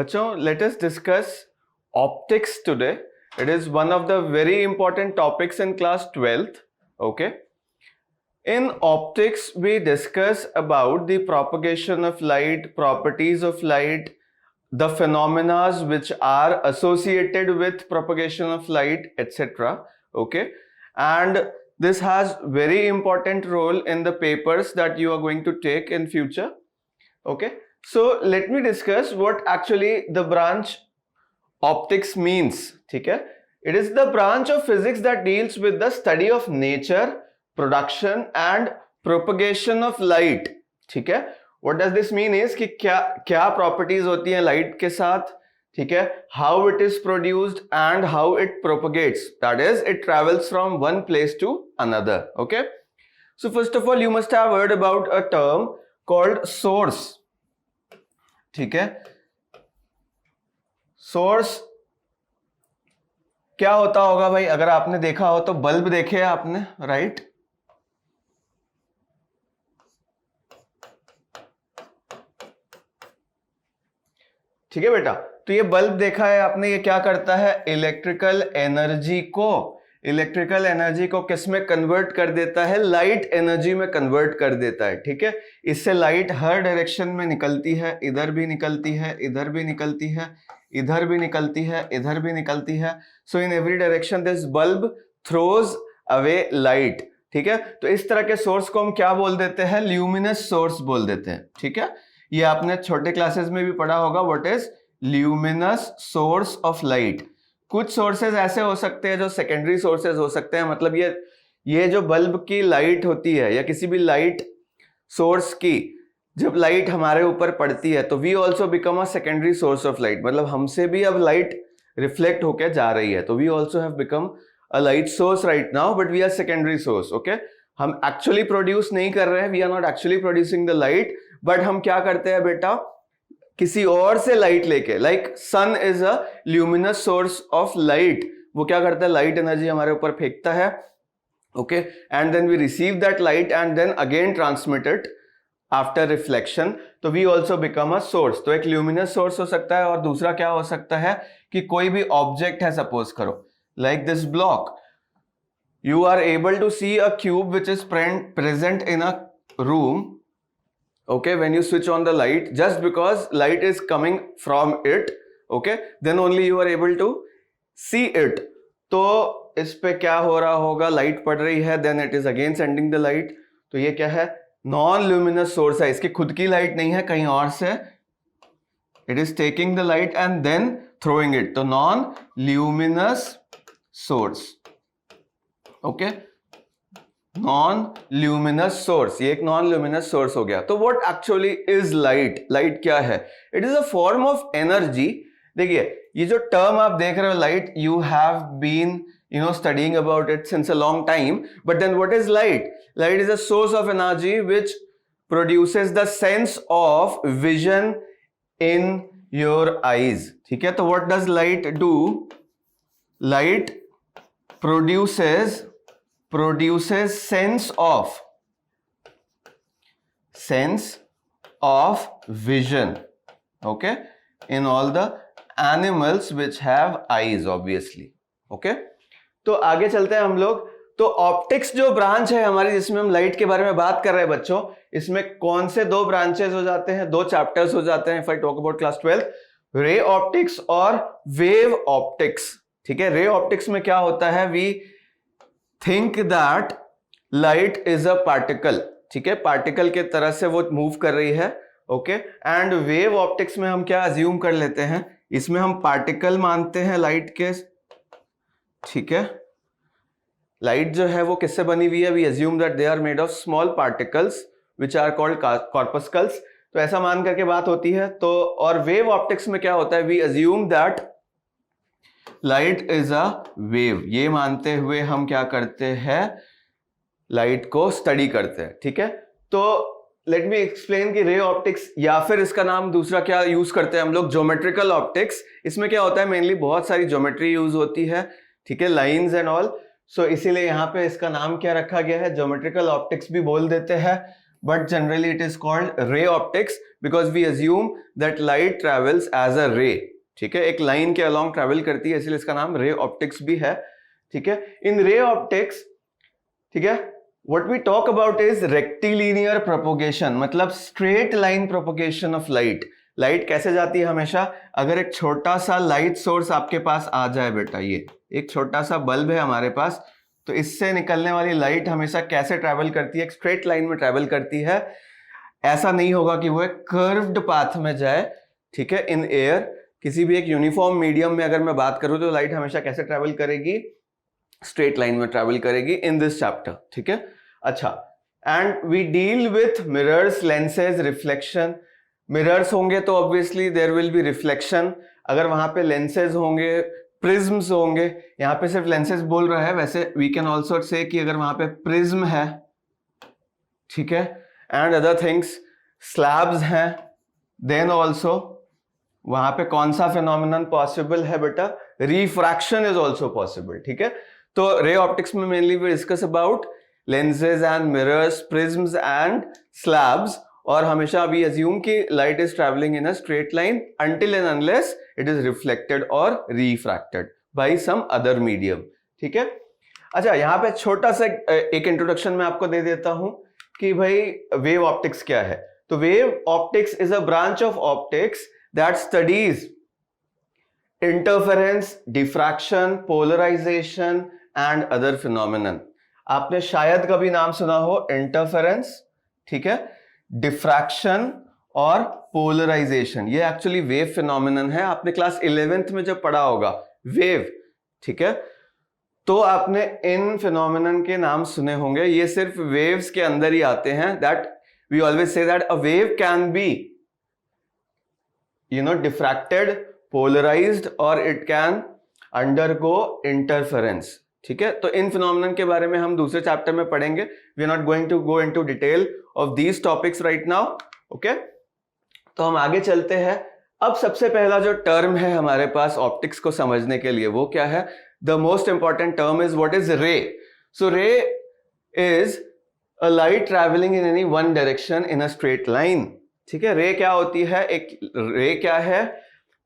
बच्चों, let us discuss optics today. It is one of the very important topics in class 12th. Okay. In optics, we discuss about the propagation of light, properties of light, the phenomena which are associated with propagation of light, etc. Okay. And this has very important role in the papers that you are going to take in future. Okay. So let me discuss what actually the branch optics means. ठीक है? It is the branch of physics that deals with the study of nature, production and propagation of light. ठीक है? What does this mean is कि क्या properties होती हैं light के साथ, ठीक है? How it is produced and how it propagates. That is, it travels from one place to another. Okay? So first of all, you must have heard about a term called source. ठीक है? Source क्या होता होगा भाई? अगर आपने देखा हो तो बल्ब देखे आपने, राइट? ठीक है बेटा, तो ये बल्ब देखा है आपने, ये क्या करता है? इलेक्ट्रिकल एनर्जी को किस में कन्वर्ट कर देता है? लाइट एनर्जी में कन्वर्ट कर देता है। ठीक है, इससे लाइट हर डायरेक्शन में निकलती है, इधर भी निकलती है, इधर भी निकलती है, इधर भी निकलती है, इधर भी निकलती है। So in every direction this bulb throws away light. ठीक है, तो इस तरह के सोर्स को हम क्या बोल देते हैं? ल्यूमिनस सोर्स बोल देते हैं। ठीक है, ये आपने छोटे क्लासेस में भी पढ़ा होगा, what is luminous source of light. कुछ सोर्सेज ऐसे हो सकते हैं जो सेकेंडरी सोर्सेज हो सकते हैं, मतलब ये जो बल्ब की लाइट होती है या किसी भी लाइट सोर्स की जब लाइट हमारे ऊपर पड़ती है तो we also become a secondary source of light, मतलब हमसे भी अब लाइट रिफ्लेक्ट होकर जा रही है, तो we also have become a light source right now, but we are secondary source. Okay, हम एक्चुअली प्रोड्यूस नहीं कर रहे हैं, we are not actually producing the light, but हम क्या करते हैं बेटा? किसी और से लाइट लेके, like sun is a luminous source of light, वो क्या करता है? लाइट एनर्जी हमारे ऊपर फेंकता है। Okay, and then we receive that light and then again transmit it after reflection, तो we also become a source. तो एक ल्यूमिनस सोर्स हो सकता है, और दूसरा क्या हो सकता है कि कोई भी ऑब्जेक्ट है, सपोज करो like this block, you are able to see a cube which is present in a room. Okay, when you switch on the light, just because light is coming from it, okay, then only you are able to see it. तो इस पे क्या हो रहा होगा? Light पड़ रही है, then it is again sending the light. तो ये क्या है? नॉन ल्यूमिनस सोर्स है, इसकी खुद की लाइट नहीं है, कहीं और से it is taking the light and then throwing it. तो non luminous source, okay, non luminous source, ये एक नॉन ल्यूमिनस सोर्स हो गया। तो what actually is light? Light क्या है? It is a form of energy. देखिए, ये जो टर्म आप देख रहे हो light, you have been studying about it since a long time, but then what is light? Light is a source of energy which produces the sense of vision in your eyes. ठीक है, तो what does light do? Light produces sense of vision, okay, in all the animals which have eyes, obviously. okay, तो आगे चलते हैं हम लोग। तो ऑप्टिक्स जो ब्रांच है हमारी, जिसमें हम लाइट के बारे में बात कर रहे हैं बच्चों, इसमें कौन से दो ब्रांचेस हो जाते हैं, दो चैप्टर्स हो जाते हैं? If I talk about class 12, ray optics और वेव ऑप्टिक्स। ठीक है, रे ऑप्टिक्स में क्या होता है? We think that light is a particle. ठीक है, पार्टिकल के तरह से वो मूव कर रही है। ओके, एंड वेव ऑप्टिक्स में हम क्या अज्यूम कर लेते हैं? इसमें हम पार्टिकल मानते हैं लाइट के। ठीक है, लाइट जो है वो किससे बनी हुई है? We assume that they are made of small particles which are called corpuscles. तो ऐसा मान करके बात होती है। तो और वेव ऑप्टिक्स में क्या होता है? We assume that light is a wave, ये मानते हुए हम क्या करते हैं? लाइट को स्टडी करते हैं। ठीक है, तो लेट मी एक्सप्लेन कि रे ऑप्टिक्स, या फिर इसका नाम दूसरा क्या यूज करते हैं हम लोग? Geometrical optics. इसमें क्या होता है? मेनली बहुत सारी ज्योमेट्री यूज होती है, ठीक है, लाइंस एंड ऑल। सो इसीलिए यहाँ पे इसका नाम क्या रखा गया है? ज्योमेट्रिकल ऑप्टिक्स भी बोल देते हैं। but generally it is called ray optics because we assume that light travels as a ray. ठीक है, एक लाइन के along travel करती है, इसलिए इसका नाम ray optics भी है. ठीक है, in ray optics, ठीक है, what we talk about is rectilinear propagation, मतलब straight line propagation of light. Light कैसे जाती है हमेशा, अगर एक छोटा सा लाइट सोर्स आपके पास आ जाए बेटा, ये एक छोटा सा बल्ब है हमारे पास, तो इससे निकलने वाली लाइट हमेशा कैसे ट्रैवल करती है, एक स्ट्रेट लाइन में ट्रैवल करती है. ऐसा नहीं होगा कि वो एक कर्व्ड पाथ में जाए. ठीक है, इन एयर किसी भी एक यूनिफॉर्म मीडियम में अगर मैं बात करूं तो लाइट हमेशा कैसे ट्रैवल करेगी, स्ट्रेट लाइन में ट्रैवल करेगी इन दिस चैप्टर. ठीक है, अच्छा, and we deal with mirrors, lenses, reflection. Mirrors होंगे तो obviously there will be reflection. अगर वहां पे लेंसेज होंगे, प्रिज्म्स होंगे, यहाँ पे सिर्फ लेंसेज बोल रहा है, वैसे वी कैन ऑल्सो से कि अगर वहां पे प्रिज्म है, ठीक है, एंड अदर थिंग्स, स्लैब्स हैं, देन ऑल्सो वहां पे कौन सा फिनोमिनन पॉसिबल है बेटा, रिफ्रैक्शन इज ऑल्सो पॉसिबल. ठीक है, तो रे ऑप्टिक्स में mainly we discuss about lenses and mirrors, prisms and slabs. और हमेशा वी अज्यूम कि light is travelling in a straight line until and unless it is reflected or refracted by some other medium. ठीक है, अच्छा, यहाँ पे छोटा सा एक इंट्रोडक्शन मैं आपको दे देता हूं कि भाई वेव ऑप्टिक्स क्या है. तो wave optics is a branch of optics that studies interference, diffraction, polarisation and other phenomenon. आपने शायद कभी नाम सुना हो इंटरफेरेंस, ठीक है, डिफ्रैक्शन और पोलराइजेशन. ये एक्चुअली वेव फिनोमिनन है. आपने क्लास 11th में जब पढ़ा होगा वेव, ठीक है, तो आपने इन फिनोमिनन के नाम सुने होंगे. ये सिर्फ वेव्स के अंदर ही आते हैं. That we always say that a wave can be diffracted, polarised और इट कैन अंडरगो इंटरफेरेंस. ठीक है, तो इन फिनोमिनन के बारे में हम दूसरे चैप्टर में पढ़ेंगे. We are not going to go into detail of these topics right now. Okay, तो हम आगे चलते हैं. अब सबसे पहला जो टर्म है हमारे पास ऑप्टिक्स को समझने के लिए वो क्या है, the most important term is what is रे. सो रे is a light travelling in any one direction in a straight line. ठीक है, रे क्या होती है, एक रे क्या है,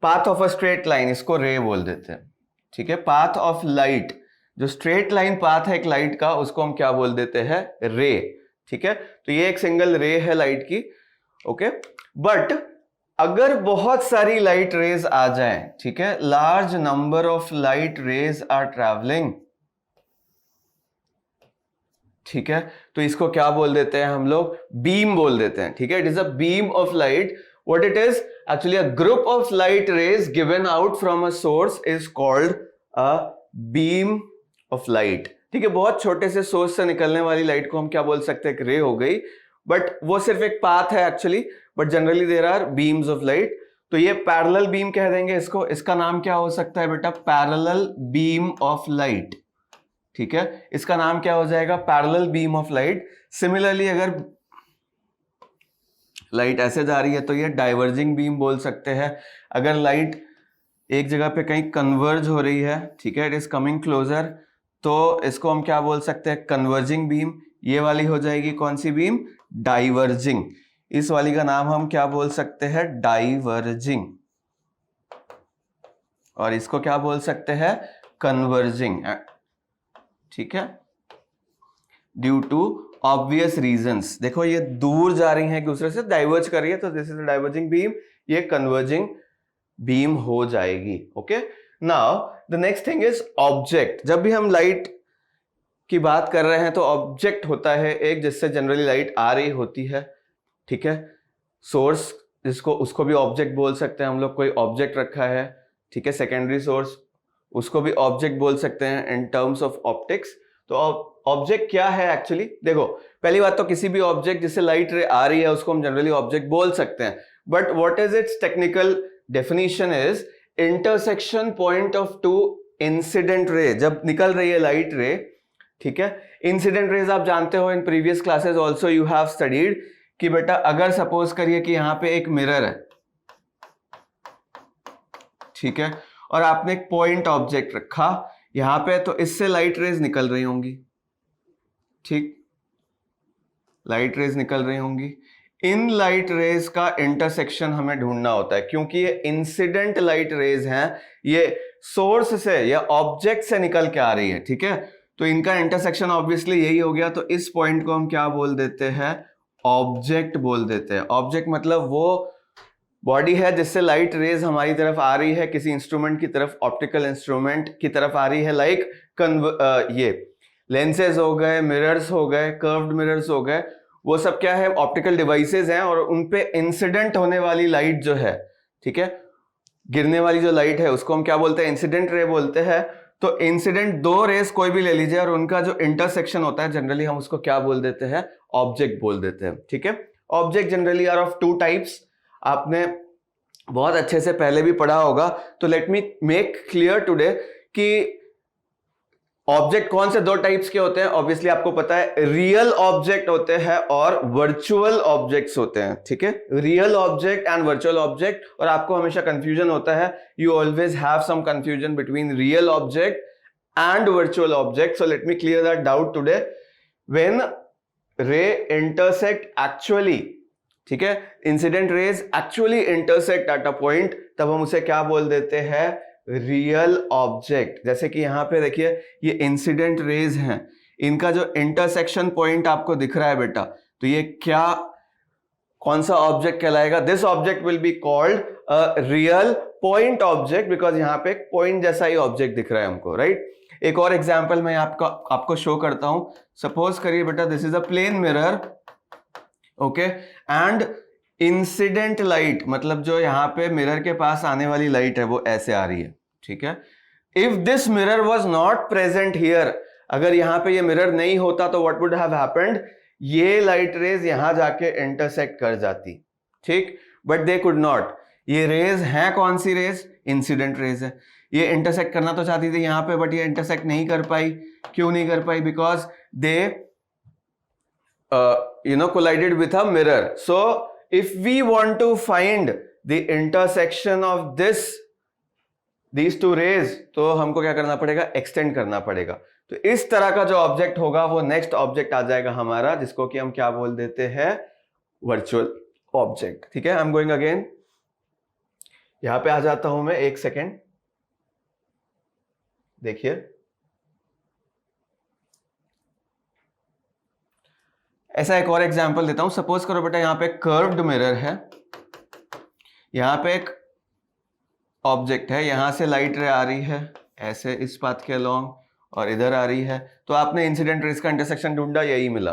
path of a straight line, इसको रे बोल देते हैं. ठीक है, पाथ ऑफ लाइट, जो स्ट्रेट लाइन पाथ है एक लाइट का, उसको हम क्या बोल देते हैं, रे. ठीक है, तो ये एक सिंगल रे है लाइट की. ओके, बट अगर बहुत सारी लाइट रेज आ जाएं, ठीक है, large number of light rays are travelling, ठीक है, तो इसको क्या बोल देते हैं हम लोग, बीम बोल देते हैं. ठीक है, it is a beam of light. What it is, actually a group of light raise given out from a source is called a beam of light. ठीक है, बहुत छोटे से सोर्स से निकलने वाली लाइट को हम क्या बोल सकते हैं, रे हो गई. बट वो सिर्फ एक पाथ है actually, but generally there are beams of light. तो ये पैरेलल बीम कह देंगे इसको. इसका नाम क्या हो सकता है बेटा, पैरेलल बीम ऑफ लाइट. ठीक है, इसका नाम क्या हो जाएगा, parallel beam of light. Similarly अगर लाइट ऐसे जा रही है तो ये डाइवर्जिंग बीम बोल सकते हैं. अगर लाइट एक जगह पे कहीं कन्वर्ज हो रही है, ठीक है, इट इज कमिंग क्लोजर, तो इसको हम क्या बोल सकते हैं, कन्वर्जिंग बीम. ये वाली हो जाएगी कौन सी बीम, डाइवर्जिंग. इस वाली का नाम हम क्या बोल सकते हैं, डाइवर्जिंग. और इसको क्या बोल सकते हैं, कन्वर्जिंग. ठीक है, ड्यू टू ऑब्वियस रीजंस. देखो ये दूर जा रही हैं एक दूसरे से, डाइवर्ज कर रही है, तो दिस इज डाइवर्जिंग बीम, ये कन्वर्जिंग बीम हो जाएगी. Okay, now the next thing is object. जब भी हम लाइट की बात कर रहे हैं तो ऑब्जेक्ट होता है एक, जिससे जनरली लाइट आ रही होती है. ठीक है, सोर्स जिसको, उसको भी ऑब्जेक्ट बोल सकते हैं हम लोग. कोई ऑब्जेक्ट रखा है, ठीक है, सेकेंडरी सोर्स, उसको भी ऑब्जेक्ट बोल सकते हैं इन टर्म्स ऑफ ऑप्टिक्स. तो ऑब्जेक्ट क्या है एक्चुअली, देखो पहली बात तो किसी भी ऑब्जेक्ट जिससे लाइट रे आ रही है उसको हम जनरली ऑब्जेक्ट बोल सकते हैं. But what is its technical definition is intersection point of two incident ray. जब निकल रही है लाइट रे, ठीक है, इंसिडेंट रेज आप जानते हो, in previous classes also you have studied कि बेटा अगर सपोज करिए कि यहां पे एक मिरर है, ठीक है, और आपने एक पॉइंट ऑब्जेक्ट रखा यहां पे, तो इससे लाइट रेज निकल रही होंगी. ठीक, लाइट रेज निकल रही होंगी। इन लाइट रेज का इंटरसेक्शन हमें ढूंढना होता है, क्योंकि ये इंसिडेंट लाइट रेज हैं, ये सोर्स से या ऑब्जेक्ट से निकल के आ रही है, ठीक है। तो इनका इंटरसेक्शन ऑब्वियसली यही हो गया, तो इस पॉइंट को हम क्या बोल देते हैं, ऑब्जेक्ट बोल देते हैं। ऑब्जेक्ट मतलब वो बॉडी है जिससे लाइट रेज हमारी तरफ आ रही है, किसी इंस्ट्रूमेंट की तरफ, ऑप्टिकल इंस्ट्रूमेंट की तरफ आ रही है, लाइक ये लेंसेज हो गए, मिरर्स हो गए, कर्व्ड मिरर्स हो गए, वो सब क्या है, ऑप्टिकल डिवाइसेस हैं, और उनपे इंसिडेंट होने वाली लाइट जो है, ठीक है, गिरने वाली जो लाइट है उसको हम क्या बोलते हैं, इंसिडेंट रे बोलते हैं। तो इंसिडेंट दो रेस कोई भी ले लीजिए और उनका जो इंटरसेक्शन होता है जनरली हम उसको क्या बोल देते हैं, ऑब्जेक्ट बोल देते हैं, ठीक है। Object generally are of two types, आपने बहुत अच्छे से पहले भी पढ़ा होगा, तो let me make clear today कि ऑब्जेक्ट कौन से दो टाइप्स के होते हैं। ऑब्वियसली आपको पता है, रियल ऑब्जेक्ट होते हैं और वर्चुअल ऑब्जेक्ट्स होते हैं, ठीक है, real object and virtual object. और आपको हमेशा कंफ्यूजन होता है, you always have some confusion between real object and virtual object. So let me clear that doubt today. When ray intersect actually, ठीक है, incident rays actually intersect at a point, तब हम उसे क्या बोल देते हैं, रियल ऑब्जेक्ट। जैसे कि यहां पे देखिए ये इंसिडेंट रेज हैं, इनका जो इंटरसेक्शन पॉइंट आपको दिख रहा है बेटा, तो ये क्या, कौन सा ऑब्जेक्ट कहलाएगा, this object will be called a real point object, because यहां पे एक पॉइंट जैसा ही ऑब्जेक्ट दिख रहा है हमको, राइट। एक और एग्जांपल मैं आपको शो करता हूं। सपोज करिए बेटा this is a plane mirror, okay, and incident light मतलब जो यहां पे मिरर के पास आने वाली लाइट है वो ऐसे आ रही है, ठीक है। If this mirror was not present here, अगर यहां पे ये मिरर नहीं होता तो व्हाट वुड हैव हैपेंड, ये लाइट रेज यहां जाके इंटरसेक्ट कर जाती, ठीक, बट दे कुड नॉट। ये रेज हैं कौन सी रेज, इंसिडेंट रेज है, ये इंटरसेक्ट करना तो चाहती थी यहां पे, बट ये इंटरसेक्ट नहीं कर पाई। क्यों नहीं कर पाई, because they collided with a mirror. So if we want to find the intersection of these two rays, तो हमको क्या करना पड़ेगा, एक्सटेंड करना पड़ेगा। तो इस तरह का जो ऑब्जेक्ट होगा वो नेक्स्ट ऑब्जेक्ट आ जाएगा हमारा, जिसको कि हम क्या बोल देते हैं, वर्चुअल ऑब्जेक्ट, ठीक है। आई एम गोइंग अगेन, यहां पे आ जाता हूं मैं, एक सेकेंड देखिए। ऐसा एक और एग्जांपल देता हूं। सपोज करो बेटा यहां पे कर्व्ड मिरर है, यहां पे एक ऑब्जेक्ट है, यहां से लाइट रे आ रही है ऐसे इस पाथ के अलोंग, और इधर आ रही है, तो आपने इंसिडेंट रेज का इंटरसेक्शन ढूंढा, यही मिला।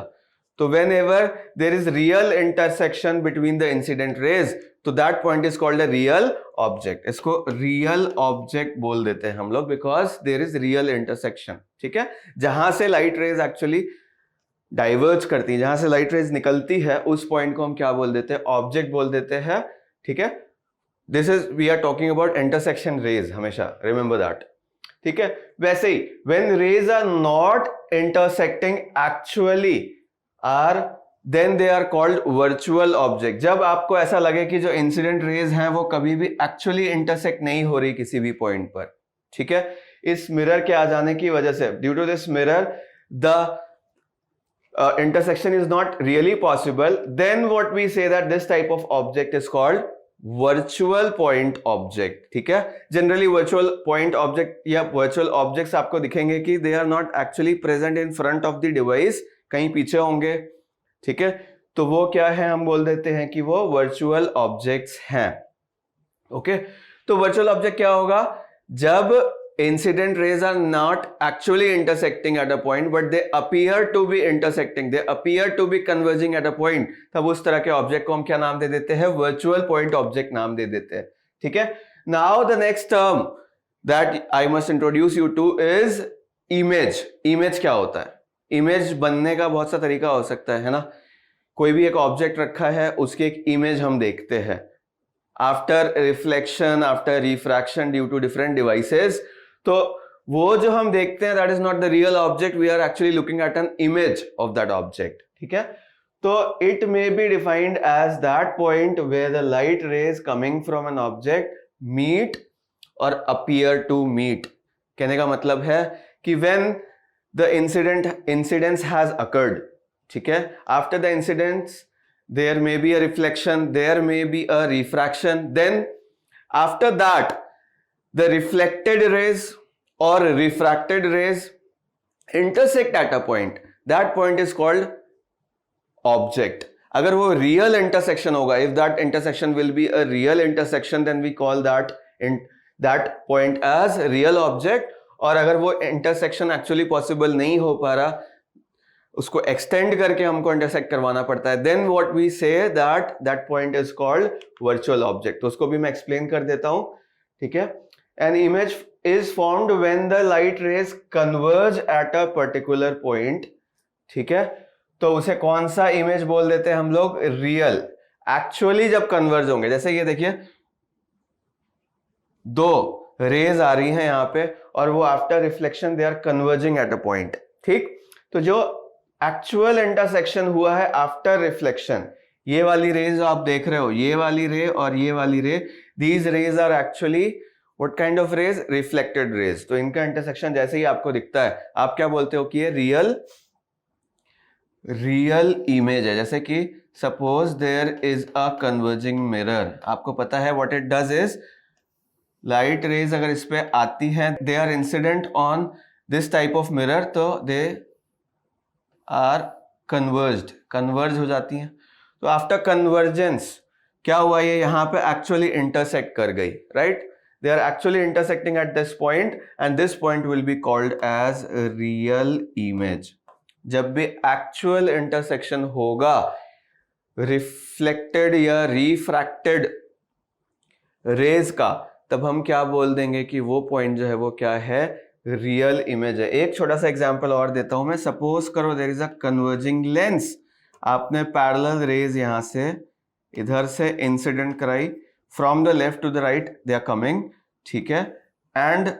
तो whenever there is real intersection between the incident rays, तो that point is called a real object. इसको रियल ऑब्जेक्ट बोल देते हैं हम लोग, because there is real intersection, ठीक है। जहां से लाइट रेज एक्चुअली डाइवर्ज करती है, जहां से लाइट रेज निकलती है, उस पॉइंट को हम क्या बोल देते हैं, ऑब्जेक्ट बोल देते हैं, ठीक है। This is, we are talking about intersection rays, हमेशा रिमेंबर दैट, ठीक है। वैसे ही when rays are not intersecting actually are, then they are called virtual object. जब आपको ऐसा लगे कि जो इंसिडेंट रेज हैं वो कभी भी एक्चुअली इंटरसेक्ट नहीं हो रही किसी भी पॉइंट पर, ठीक है, इस मिरर के आ जाने की वजह से, due to this mirror the intersection is not really possible, then what we say that this type of object is called virtual point object, ठीक है। जनरली virtual point object या virtual objects आपको दिखेंगे कि they are not actually present in front of the device, कहीं पीछे होंगे, ठीक है। तो वो क्या है, हम बोल देते हैं कि वो virtual objects हैं, ओके। तो virtual object क्या होगा, जब incident rays are not actually intersecting at a point but they appear to be intersecting, they appear to be converging at a point, तब उस तरह के ऑब्जेक्ट को हम क्या नाम दे देते हैं, वर्चुअल पॉइंट ऑब्जेक्ट नाम दे देते हैं, ठीक है। Now the next term that I must introduce you two is image. Image क्या होता है, इमेज बनने का बहुत सा तरीका हो सकता है ना। कोई भी एक ऑब्जेक्ट रखा है, उसकी एक इमेज हम देखते हैं after reflection, after refraction due to different devices. तो वो जो हम देखते हैं that is not the real object, we are actually looking at an image of that object, ठीक है। तो it may be defined as that point where the light rays coming from an object meet और appear to meet. कहने का मतलब है कि when the incidence has occurred, ठीक है. After the incidents there may be a reflection, there may be a refraction, then after that the reflected rays or refracted rays intersect at a point. That point is called object. अगर वो real intersection होगा, if that intersection will be a real intersection, then we call that point as real object. और अगर वो intersection actually possible नहीं हो पा रहा, उसको एक्सटेंड करके हमको इंटरसेक्ट करवाना पड़ता है, then what we say that point is called virtual object. तो उसको भी मैं एक्सप्लेन कर देता हूं. ठीक है. An image is formed when the light raise converge at a particular point. ठीक है. तो उसे कौन सा इमेज बोल देते हैं हम लोग? रियल. एक्चुअली जब कन्वर्ज होंगे, जैसे ये देखिए दो रेज आ रही हैं यहां पे और वो after reflection they are converging at a point. ठीक. तो जो एक्चुअल इंटरसेक्शन हुआ है आफ्टर रिफ्लेक्शन, ये वाली रेज आप देख रहे हो, ये वाली रे और ये वाली ray, these rays are actually what kind of rays? Reflected rays. तो इनका इंटरसेक्शन जैसे ही आपको दिखता है, आप क्या बोलते हो कि ये रियल इमेज है. जैसे कि suppose there is a converging mirror. आपको पता है what it does is, light rays अगर इस पे आती है, they are incident on this type of mirror, तो दे आर कन्वर्ज हो जाती हैं. तो आफ्टर कन्वर्जेंस क्या हुआ? ये यहां पे एक्चुअली इंटरसेक्ट कर गई. Right. They are actually intersecting at this point and this point will be called as real image. जब भी एक्चुअल इंटरसेक्शन होगा रिफ्लेक्टेड या रिफ्रैक्टेड रेज का, तब हम क्या बोल देंगे कि वो पॉइंट जो है वो क्या है? रियल इमेज है. एक छोटा सा एग्जांपल और देता हूं मैं. सपोज करो there is a converging lens. आपने पैरेलल रेज यहां से इधर से इंसिडेंट कराई, from the left to the right they are coming. ठीक है. And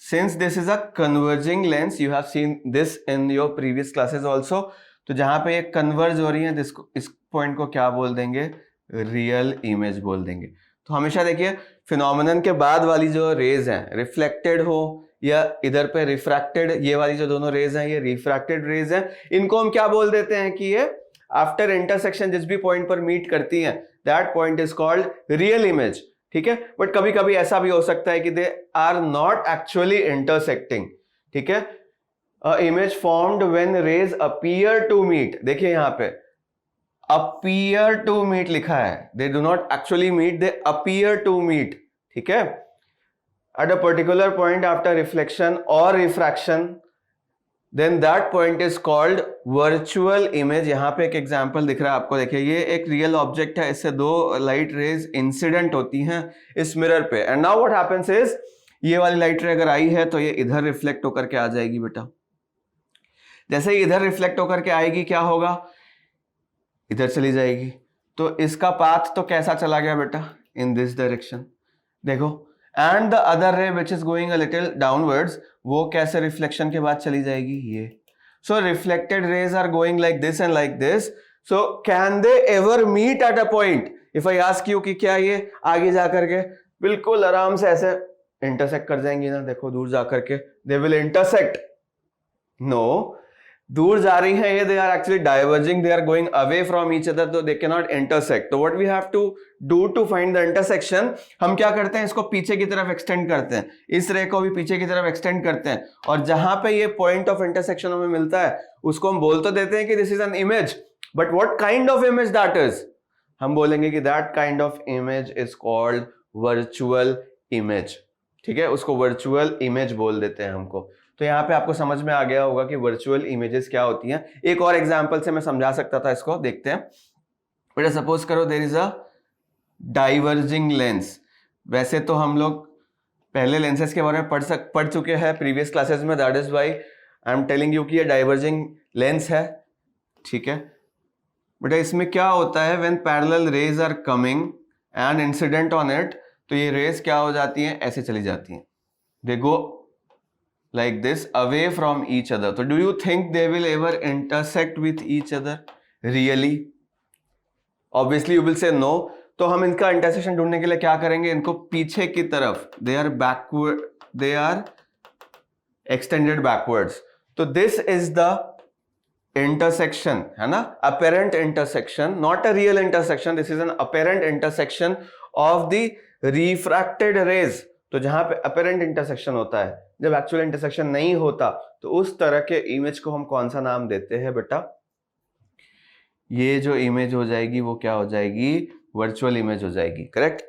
since this is a converging lens, you have seen this in your previous classes also. तो जहां पे ये कन्वर्ज हो रही है, इस पॉइंट को क्या बोल देंगे? रियल इमेज बोल देंगे. तो हमेशा देखिए फिनोमेनन के बाद वाली जो रेज हैं, रिफ्लेक्टेड हो या इधर पे रिफ्रैक्टेड, ये वाली जो दोनों रेज हैं ये रिफ्रैक्टेड रेज हैं, इनको हम क्या बोल देते हैं कि ये आफ्टर इंटरसेक्शन जिस भी पॉइंट पर मीट करती हैं, that point is called real image. ठीक है. बट कभी कभी ऐसा भी हो सकता है कि they are not actually intersecting. ठीक है. A image formed when rays appear to meet. देखिए यहां पे अपीयर टू मीट लिखा है, they do not actually meet, they appear to meet. ठीक है. at a particular point after reflection or refraction, then that point is called virtual image. यहाँ पे एक एग्जांपल दिख रहा है आपको. देखिए ये एक रियल ऑब्जेक्ट है, इससे दो लाइट रेज इंसिडेंट होती हैं इस मिरर पे. And now what happens is, ये वाली लाइट रे अगर आई है तो ये इधर रिफ्लेक्ट होकर के आ जाएगी बेटा. जैसे ही इधर रिफ्लेक्ट होकर के आएगी क्या होगा? इधर चली जाएगी. तो इसका पाथ तो कैसा चला गया बेटा? In this direction. देखो. And the other ray which is going a little downwards, वो कैसे रिफ्लेक्शन के बाद चली जाएगी? ये. So reflected rays are going like this and like this. So can they ever meet at a point? If I ask you कि क्या ये आगे जाकर के बिल्कुल आराम से ऐसे इंटरसेक्ट कर जाएंगी ना? देखो दूर जाकर के दे विल इंटरसेक्ट. नो, दूर जा रही हैं ये, they are actually diverging, they are going away from each other, तो दे कैन नॉट इंटरसेक्ट. तो what we have to do to find the intersection, हम क्या करते हैं? इसको पीछे की तरफ एक्सटेंड करते हैं, इस रे को भी पीछे की तरफ एक्सटेंड करते हैं, और जहां पे ये पॉइंट ऑफ इंटरसेक्शन हमें मिलता है उसको हम बोल तो देते हैं कि this is an image, but what kind of image that is? हम बोलेंगे कि that kind of image is called virtual image. ठीक है. उसको वर्चुअल इमेज बोल देते हैं हमको. तो यहाँ पे आपको समझ में आ गया होगा कि वर्चुअल इमेजेस क्या होती हैं. एक और एग्जांपल से मैं समझा सकता था इसको. देखते हैं. बेटा सपोज करो there is a diverging lens. वैसे तो हम लोग पहले लेंसेज के बारे में पढ़ चुके हैं प्रीवियस क्लासेस में, that is why I am telling you कि ये डाइवर्जिंग लेंस है. ठीक है. बेटा इसमें क्या होता है? When parallel rays are coming and incident on it, तो ये रेज क्या हो जाती हैं? ऐसे चली जाती हैं. दे गो like this away from each other. So do you think they will ever intersect with each other really? Obviously you will say no. तो हम इनका इंटरसेक्शन ढूंढने के लिए क्या करेंगे? इनको पीछे की तरफ, they are backward, they are extended backwards. तो this is the इंटरसेक्शन है ना, apparent intersection, not a real intersection, this is an apparent intersection of the refracted rays. तो जहां पे अपेरेंट इंटरसेक्शन होता है, जब एक्चुअल इंटरसेक्शन नहीं होता, तो उस तरह के इमेज को हम कौन सा नाम देते हैं बेटा? ये जो इमेज हो जाएगी वो क्या हो जाएगी? वर्चुअल इमेज हो जाएगी, करेक्ट।